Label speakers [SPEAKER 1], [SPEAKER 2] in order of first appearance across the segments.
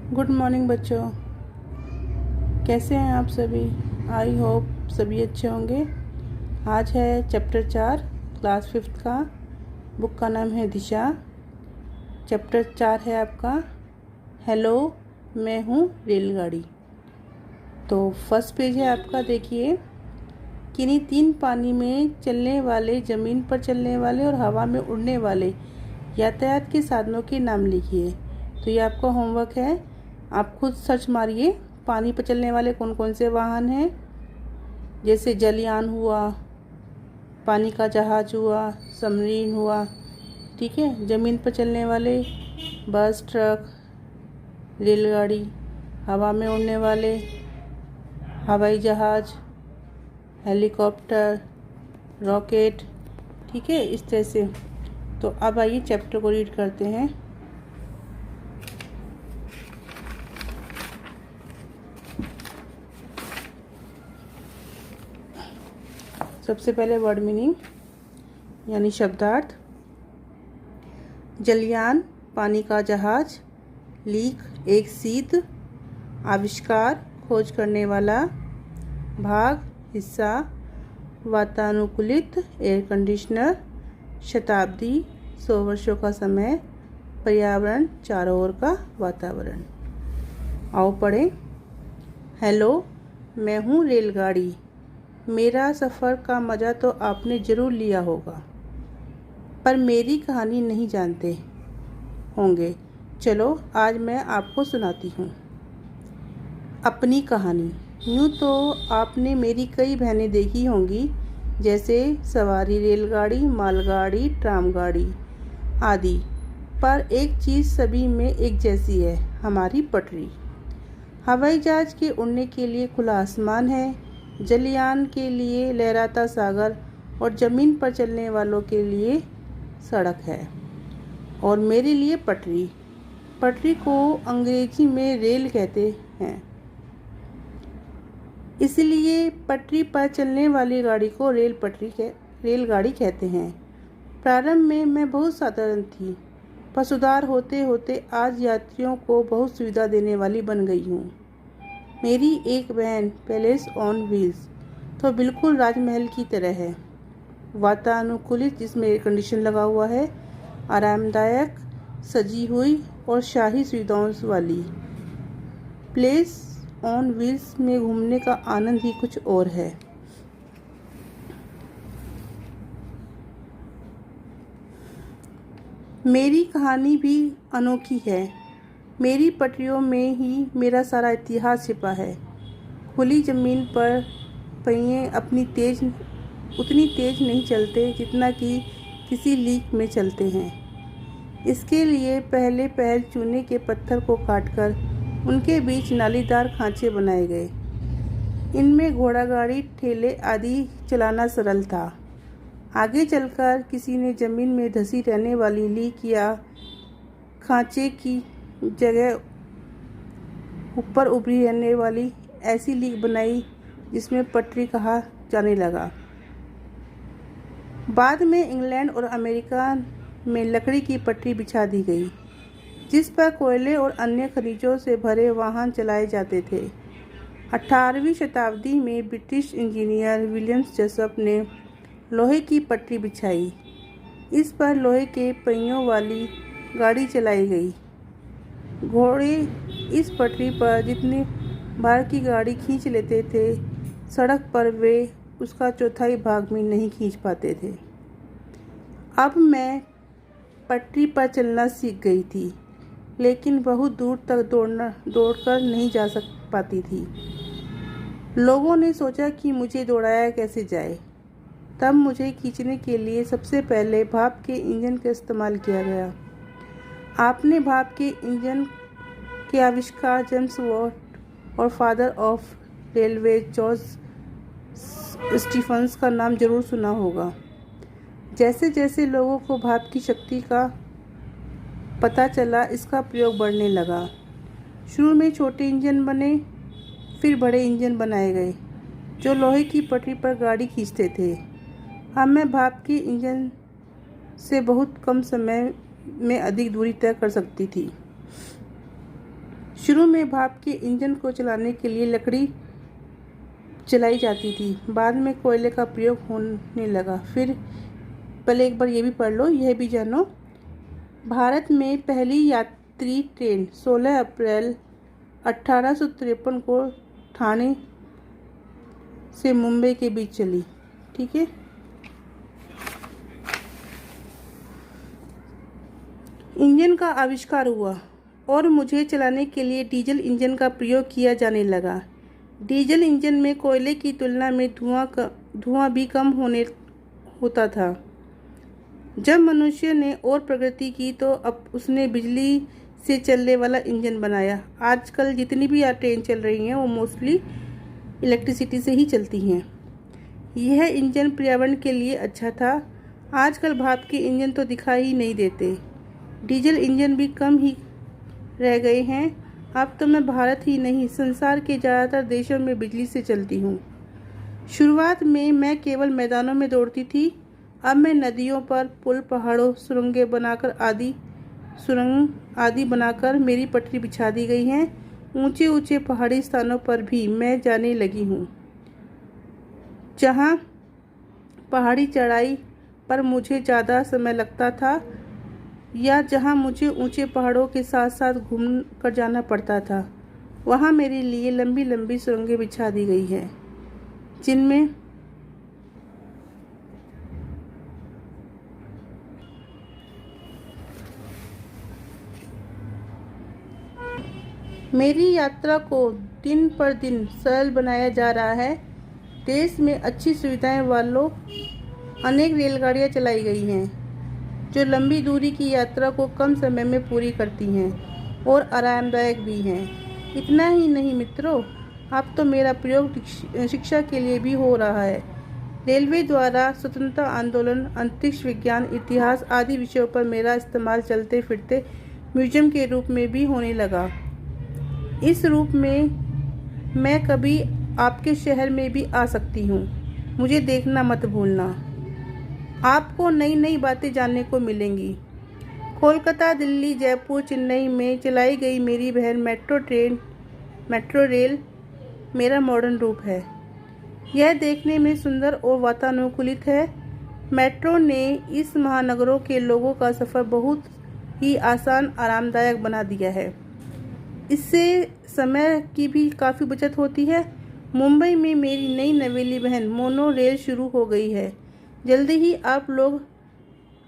[SPEAKER 1] Good morning बच्चों, कैसे हैं आप सभी। आई होप सभी अच्छे होंगे। आज है चैप्टर 4 क्लास 5 का। बुक का नाम है दिशा। चैप्टर 4 है आपका हेलो मैं हूँ रेलगाड़ी। तो फर्स्ट पेज है आपका। देखिए, किन्हीं 3 पानी में चलने वाले, ज़मीन पर चलने वाले और हवा में उड़ने वाले यातायात के साधनों के नाम लिखिए। तो ये आपका होमवर्क है। आप खुद सर्च मारिए पानी पर चलने वाले कौन कौन से वाहन हैं। जैसे जलयान हुआ, पानी का जहाज हुआ, सबमरीन हुआ। ठीक है। ज़मीन पर चलने वाले बस, ट्रक, रेलगाड़ी। हवा में उड़ने वाले हवाई जहाज, हेलीकॉप्टर, रॉकेट। ठीक है, इस तरह से। तो अब आइए चैप्टर को रीड करते हैं। सबसे पहले वर्ड मीनिंग यानी शब्दार्थ। जलयान पानी का जहाज, लीक एक सीध, आविष्कार खोज करने वाला, भाग हिस्सा, वातानुकूलित एयर कंडीशनर, शताब्दी 100 वर्षों का समय, पर्यावरण चारों ओर का वातावरण। आओ पढ़ें। हेलो, मैं हूँ रेलगाड़ी। मेरा सफ़र का मज़ा तो आपने ज़रूर लिया होगा, पर मेरी कहानी नहीं जानते होंगे। चलो आज मैं आपको सुनाती हूँ अपनी कहानी। यूँ तो आपने मेरी कई बहनें देखी होंगी, जैसे सवारी रेलगाड़ी, मालगाड़ी, ट्रामगाड़ी आदि। पर एक चीज़ सभी में एक जैसी है, हमारी पटरी। हवाई जहाज के उड़ने के लिए खुला आसमान है, जलयान के लिए लहराता सागर और ज़मीन पर चलने वालों के लिए सड़क है। और मेरे लिए पटरी। पटरी को अंग्रेजी में रेल कहते हैं, इसलिए पटरी पर चलने वाली गाड़ी को रेलगाड़ी कहते हैं। प्रारंभ में मैं बहुत साधारण थी, पर सुधार होते होते आज यात्रियों को बहुत सुविधा देने वाली बन गई हूँ। मेरी एक बहन पैलेस ऑन व्हील्स तो बिल्कुल राजमहल की तरह है। वातानुकूलित, जिसमें एयर कंडीशन लगा हुआ है, आरामदायक, सजी हुई और शाही सुविधाओं वाली। प्लेस ऑन व्हील्स में घूमने का आनंद ही कुछ और है। मेरी कहानी भी अनोखी है। मेरी पटरियों में ही मेरा सारा इतिहास छिपा है। खुली ज़मीन पर पहिए उतनी तेज नहीं चलते जितना कि किसी लीक में चलते हैं। इसके लिए पहले चूने के पत्थर को काटकर उनके बीच नालीदार खांचे बनाए गए। इनमें घोड़ागाड़ी, ठेले आदि चलाना सरल था। आगे चलकर किसी ने ज़मीन में धंसी रहने वाली लीक या खांचे की जगह ऊपर उभरी रहने वाली ऐसी लीक बनाई, जिसमें पटरी कहा जाने लगा। बाद में इंग्लैंड और अमेरिका में लकड़ी की पटरी बिछा दी गई, जिस पर कोयले और अन्य खनिजों से भरे वाहन चलाए जाते थे। 18वीं शताब्दी में ब्रिटिश इंजीनियर विलियम्स जेसप ने लोहे की पटरी बिछाई। इस पर लोहे के पहियों वाली गाड़ी चलाई गई। घोड़े इस पटरी पर जितने भार की गाड़ी खींच लेते थे, सड़क पर वे उसका चौथाई भाग भी नहीं खींच पाते थे। अब मैं पटरी पर चलना सीख गई थी, लेकिन बहुत दूर तक दौड़कर नहीं जा पाती थी। लोगों ने सोचा कि मुझे दौड़ाया कैसे जाए। तब मुझे खींचने के लिए सबसे पहले भाप के इंजन का इस्तेमाल किया गया। आपने भाप के इंजन के आविष्कार जेम्स वाट और father of railway George Stephens का नाम जरूर सुना होगा। जैसे जैसे लोगों को भाप की शक्ति का पता चला, इसका प्रयोग बढ़ने लगा। शुरू में छोटे इंजन बने, फिर बड़े इंजन बनाए गए जो लोहे की पटरी पर गाड़ी खींचते थे। अब मैं भाप के इंजन से बहुत कम समय में अधिक दूरी तय कर सकती थी। शुरू में भाप के इंजन को चलाने के लिए लकड़ी जलाई जाती थी, बाद में कोयले का प्रयोग होने लगा। फिर पहले एक बार ये भी पढ़ लो, यह भी जानो। भारत में पहली यात्री ट्रेन 16 अप्रैल 1853 को ठाणे से मुंबई के बीच चली। ठीक है। इंजन का आविष्कार हुआ और मुझे चलाने के लिए डीजल इंजन का प्रयोग किया जाने लगा। डीजल इंजन में कोयले की तुलना में धुआं भी कम होता था। जब मनुष्य ने और प्रगति की तो अब उसने बिजली से चलने वाला इंजन बनाया। आजकल जितनी भी ट्रेन चल रही हैं वो मोस्टली इलेक्ट्रिसिटी से ही चलती हैं। यह इंजन पर्यावरण के लिए अच्छा था। आजकल भाप के इंजन तो दिखाई ही नहीं देते। डीजल इंजन भी कम ही रह गए हैं। अब तो मैं भारत ही नहीं संसार के ज़्यादातर देशों में बिजली से चलती हूँ। शुरुआत में मैं केवल मैदानों में दौड़ती थी। अब मैं नदियों पर, पुल, पहाड़ों, सुरंगें बनाकर मेरी पटरी बिछा दी गई हैं। ऊंचे ऊंचे पहाड़ी स्थानों पर भी मैं जाने लगी हूँ। जहाँ पहाड़ी चढ़ाई पर मुझे ज़्यादा समय लगता था या जहाँ मुझे ऊंचे पहाड़ों के साथ साथ घूम कर जाना पड़ता था, वहाँ मेरे लिए लंबी लंबी सुरंगें बिछा दी गई हैं, जिनमें मेरी यात्रा को दिन पर दिन सरल बनाया जा रहा है। देश में अच्छी सुविधाएं वालों अनेक रेलगाड़ियां चलाई गई हैं, जो लंबी दूरी की यात्रा को कम समय में पूरी करती हैं और आरामदायक भी हैं। इतना ही नहीं मित्रों, अब तो मेरा प्रयोग शिक्षा के लिए भी हो रहा है। रेलवे द्वारा स्वतंत्रता आंदोलन, अंतरिक्ष विज्ञान, इतिहास आदि विषयों पर मेरा इस्तेमाल चलते फिरते म्यूजियम के रूप में भी होने लगा। इस रूप में मैं कभी आपके शहर में भी आ सकती हूँ। मुझे देखना मत भूलना। आपको नई नई बातें जानने को मिलेंगी। कोलकाता, दिल्ली, जयपुर, चेन्नई में चलाई गई मेरी बहन मेट्रो रेल मेरा मॉडर्न रूप है। यह देखने में सुंदर और वातानुकूलित है। मेट्रो ने इस महानगरों के लोगों का सफ़र बहुत ही आसान, आरामदायक बना दिया है। इससे समय की भी काफ़ी बचत होती है। मुंबई में मेरी नई नवेली बहन मोनो रेल शुरू हो गई है। जल्दी ही आप लोग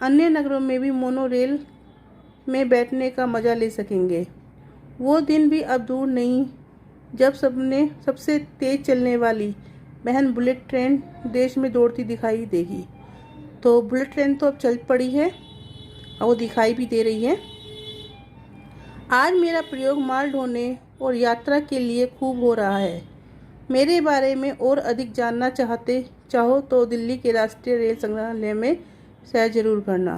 [SPEAKER 1] अन्य नगरों में भी मोनो रेल में बैठने का मज़ा ले सकेंगे। वो दिन भी अब दूर नहीं जब सबसे तेज़ चलने वाली बहन बुलेट ट्रेन देश में दौड़ती दिखाई देगी। तो बुलेट ट्रेन तो अब चल पड़ी है और वो दिखाई भी दे रही है। आज मेरा प्रयोग माल ढोने और यात्रा के लिए खूब हो रहा है। मेरे बारे में और अधिक जानना चाहो तो दिल्ली के राष्ट्रीय रेल संग्रहालय में सैर जरूर करना।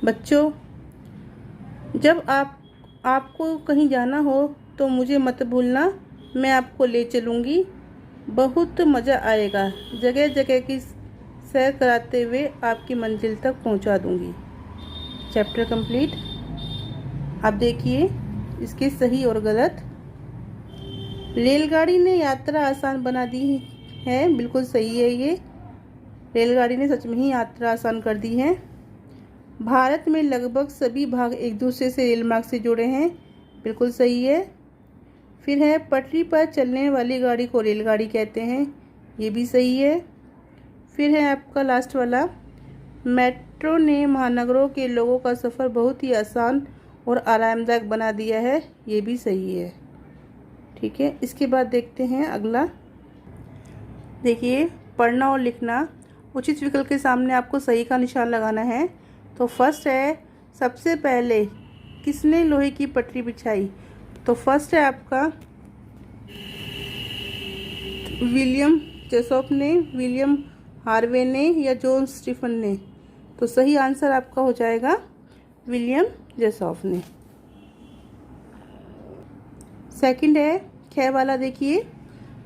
[SPEAKER 1] बच्चों, जब आपको कहीं जाना हो तो मुझे मत भूलना, मैं आपको ले चलूँगी। बहुत मज़ा आएगा। जगह जगह की सैर कराते हुए आपकी मंजिल तक पहुंचा दूंगी। Chapter complete. अब देखिए इसके सही और गलत। रेलगाड़ी ने यात्रा आसान बना दी है, बिल्कुल सही है ये। रेलगाड़ी ने सच में ही यात्रा आसान कर दी है। भारत में लगभग सभी भाग एक दूसरे से रेल मार्ग से जुड़े हैं, बिल्कुल सही है। फिर है पटरी पर चलने वाली गाड़ी को रेलगाड़ी कहते हैं, ये भी सही है। फिर है आपका लास्ट वाला, मेट्रो ने महानगरों के लोगों का सफ़र बहुत ही आसान और आरामदायक बना दिया है, ये भी सही है। ठीक है, इसके बाद देखते हैं अगला। देखिए, पढ़ना और लिखना। उचित विकल्प के सामने आपको सही का निशान लगाना है। तो फर्स्ट है, सबसे पहले किसने लोहे की पटरी बिछाई? तो फर्स्ट है आपका विलियम जेसॉप ने, विलियम हार्वे ने या जॉन स्टीफन ने? तो सही आंसर आपका हो जाएगा विलियम जेसॉफ ने। सेकंड है ख वाला। देखिए,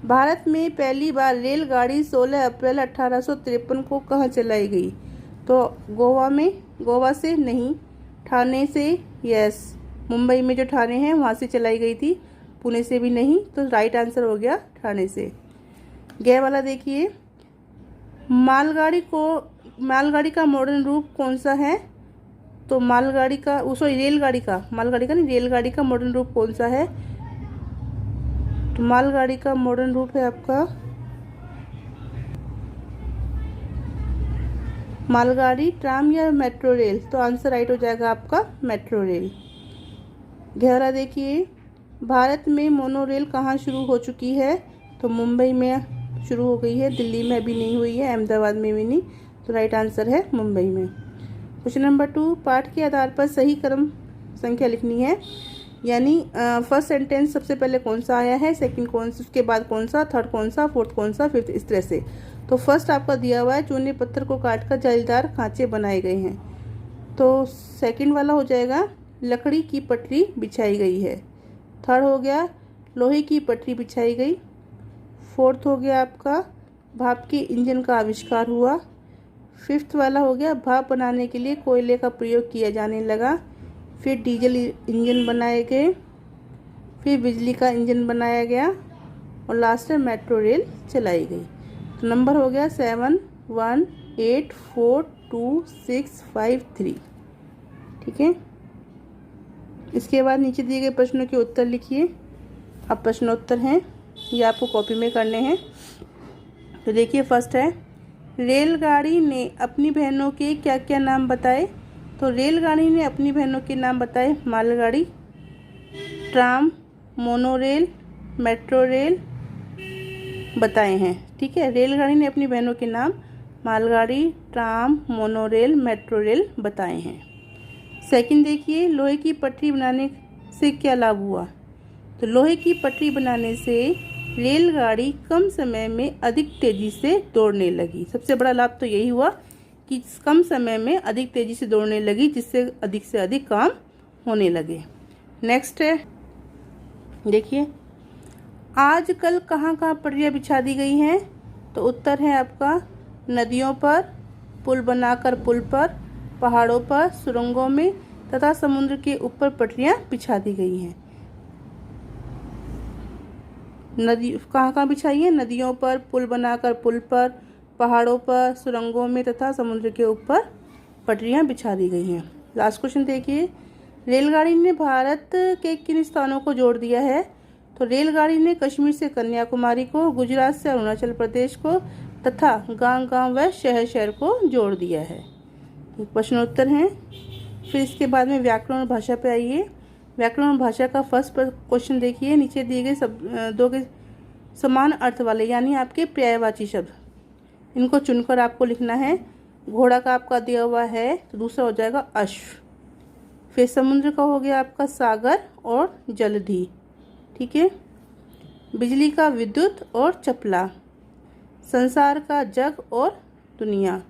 [SPEAKER 1] भारत में पहली बार रेलगाड़ी 16 अप्रैल 1853 को कहाँ चलाई गई? तो गोवा से नहीं, ठाणे से, यस, मुंबई में जो ठाणे हैं वहाँ से चलाई गई थी, पुणे से भी नहीं, तो राइट आंसर हो गया ठाणे से। गे वाला देखिए, मालगाड़ी का मॉडर्न रूप कौन सा है? तो रेलगाड़ी का नहीं, रेलगाड़ी का मॉडर्न रूप कौन सा है? तो मालगाड़ी का मॉडर्न रूप है आपका मालगाड़ी, ट्राम या मेट्रो रेल। तो आंसर राइट हो जाएगा आपका मेट्रो रेल। गहरा देखिए, भारत में मोनोरेल कहाँ शुरू हो चुकी है? तो मुंबई में शुरू हो गई है, दिल्ली में अभी नहीं हुई है, अहमदाबाद में भी नहीं, तो राइट आंसर है मुंबई में। क्वेश्चन नंबर 2, पाठ के आधार पर सही क्रम संख्या लिखनी है, यानी फर्स्ट सेंटेंस सबसे पहले कौन सा आया है, सेकंड कौन सा, उसके बाद कौन सा, थर्ड कौन सा, फोर्थ कौन सा, फिफ्थ, इस तरह से। तो फर्स्ट आपका दिया हुआ है, चूने पत्थर को काटकर जालीदार खांचे बनाए गए हैं। तो सेकंड वाला हो जाएगा, लकड़ी की पटरी बिछाई गई है। थर्ड हो गया, लोहे की पटरी बिछाई गई। फोर्थ हो गया आपका, भाप के इंजन का आविष्कार हुआ। फिफ्थ वाला हो गया, भाप बनाने के लिए कोयले का प्रयोग किया जाने लगा। फिर डीजल इंजन बनाए गए, फिर बिजली का इंजन बनाया गया, और लास्ट में मेट्रो रेल चलाई गई। तो नंबर हो गया 7, 1, 8, 4, 2, 6, 5, 3। ठीक है। इसके बाद नीचे दिए गए प्रश्नों के उत्तर लिखिए। अब प्रश्नोत्तर हैं, ये आपको कॉपी में करने हैं। तो देखिए, फर्स्ट है, रेलगाड़ी ने अपनी बहनों के क्या क्या नाम बताए? तो रेलगाड़ी ने अपनी बहनों के नाम बताए, मालगाड़ी, ट्राम, मोनोरेल, मेट्रो रेल बताए हैं। ठीक है, रेलगाड़ी ने अपनी बहनों के नाम मालगाड़ी, ट्राम, मोनोरेल, मेट्रो रेल बताए हैं। सेकंड देखिए, लोहे की पटरी बनाने से क्या लाभ हुआ? तो लोहे की पटरी बनाने से रेलगाड़ी कम समय में अधिक तेजी से दौड़ने लगी। सबसे बड़ा लाभ तो यही हुआ कि कम समय में अधिक तेजी से दौड़ने लगी, जिससे अधिक काम होने लगे। नेक्स्ट है, देखिए, आजकल कहाँ कहाँ पटरियाँ बिछा दी गई हैं? तो उत्तर है आपका नदियों पर, पुल बनाकर पुल पर, पहाड़ों पर, सुरंगों में तथा समुद्र के ऊपर पटरियाँ बिछा दी गई हैं। नदी कहाँ कहाँ बिछाई है? नदियों पर, पुल बनाकर पुल पर, पहाड़ों पर, सुरंगों में तथा समुद्र के ऊपर पटरियाँ बिछा दी गई हैं। लास्ट क्वेश्चन देखिए, रेलगाड़ी ने भारत के किन स्थानों को जोड़ दिया है? तो रेलगाड़ी ने कश्मीर से कन्याकुमारी को, गुजरात से अरुणाचल प्रदेश को तथा गांव-गांव व शहर-शहर को जोड़ दिया है। प्रश्नोत्तर हैं। फिर इसके बाद में व्याकरण और भाषा पे आइए। व्याकरण और भाषा का फर्स्ट क्वेश्चन देखिए, नीचे दिए गए दो के समान अर्थ वाले, यानी आपके पर्यायवाची शब्द, इनको चुनकर आपको लिखना है। घोड़ा का आपका दिया हुआ है, तो दूसरा हो जाएगा अश्व। फिर समुद्र का हो गया आपका सागर और जलधि। ठीक है। बिजली का विद्युत और चपला, संसार का जग और दुनिया,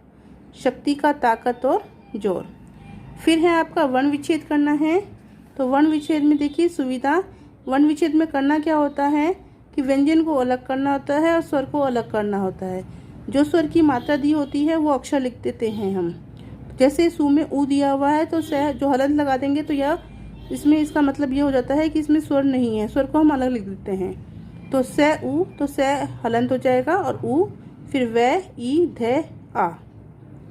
[SPEAKER 1] शक्ति का ताकत और जोर। फिर है आपका वर्ण विच्छेद करना है। तो वर्ण विच्छेद में देखिए सुविधा, वर्ण विच्छेद में करना क्या होता है कि व्यंजन को अलग करना होता है और स्वर को अलग करना होता है। जो स्वर की मात्रा दी होती है वो अक्षर लिख देते हैं हम। जैसे सु में ऊ दिया हुआ है तो स जो हलंत लगा देंगे तो यह इसमें इसका मतलब ये हो जाता है कि इसमें स्वर नहीं है, स्वर को हम अलग लिख देते हैं। तो स ऊ, तो स हलंत हो जाएगा और ऊ, फिर व ई ध आ।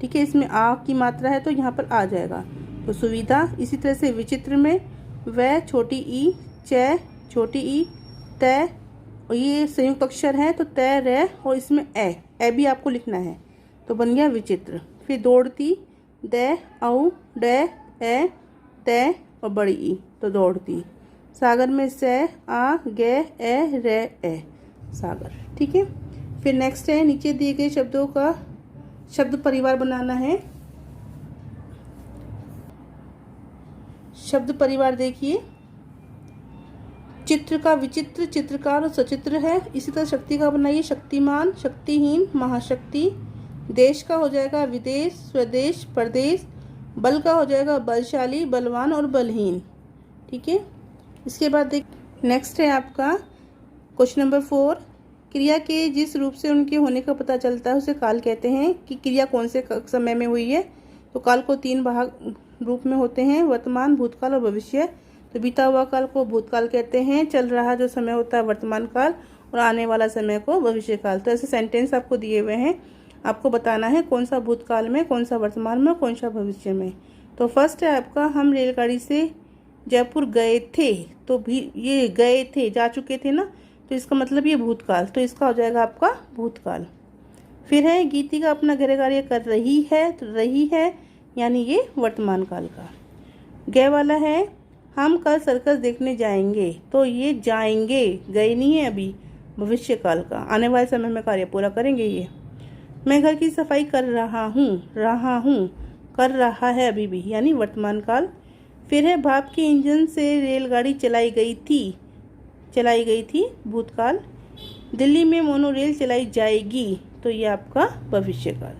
[SPEAKER 1] ठीक है, इसमें आ की मात्रा है तो यहाँ पर आ जाएगा, तो सुविधा। इसी तरह से विचित्र में व छोटी ई, च छोटी ई, त, ये संयुक्त अक्षर है तो त र, और इसमें ए भी आपको लिखना है, तो बन गया विचित्र। फिर दौड़ती, द औ ड ए त और बड़ी ई, तो दौड़ती। सागर में स आ ग ए र ए, सागर। ठीक है। फिर नेक्स्ट है, नीचे दिए गए शब्दों का शब्द परिवार बनाना है। शब्द परिवार देखिए, चित्र का विचित्र, चित्रकार और सचित्र है। इसी तरह शक्ति का बनाइए, शक्तिमान, शक्तिहीन, महाशक्ति। देश का हो जाएगा विदेश, स्वदेश, प्रदेश। बल का हो जाएगा बलशाली, बलवान और बलहीन। ठीक है। इसके बाद देख, नेक्स्ट है आपका क्वेश्चन नंबर 4, क्रिया के जिस रूप से उनके होने का पता चलता है उसे काल कहते हैं। कि क्रिया कौन से समय में हुई है? तो काल को 3 भाग रूप में होते हैं, वर्तमान, भूतकाल और भविष्य। तो बीता हुआ काल को भूतकाल कहते हैं, चल रहा जो समय होता है वर्तमान काल, और आने वाला समय को भविष्य काल। तो ऐसे सेंटेंस आपको दिए हुए हैं, आपको बताना है कौन सा भूतकाल में, कौन सा वर्तमान में, कौन सा भविष्य में। तो फर्स्ट है आपका, हम रेलगाड़ी से जयपुर गए थे। तो भी ये गए थे, जा चुके थे ना, तो इसका मतलब ये भूतकाल, तो इसका हो जाएगा आपका भूतकाल। फिर है गीतिका अपना गृह कार्य कर रही है, तो रही है यानी ये वर्तमान काल का। गए वाला है, हम कल सर्कस देखने जाएंगे। तो ये जाएंगे, गए नहीं है अभी, भविष्य काल का, आने वाले समय में कार्य पूरा करेंगे ये। मैं घर की सफाई कर रहा हूँ, कर रहा है अभी भी, यानी वर्तमान काल। फिर है भाप के इंजन से रेलगाड़ी चलाई गई थी भूतकाल। दिल्ली में मोनोरेल चलाई जाएगी, तो ये आपका भविष्य काल।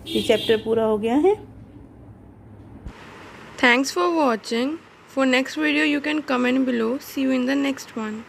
[SPEAKER 1] ये चैप्टर पूरा हो गया है।
[SPEAKER 2] Thanks for watching. For next video you can comment below. See you in the next one.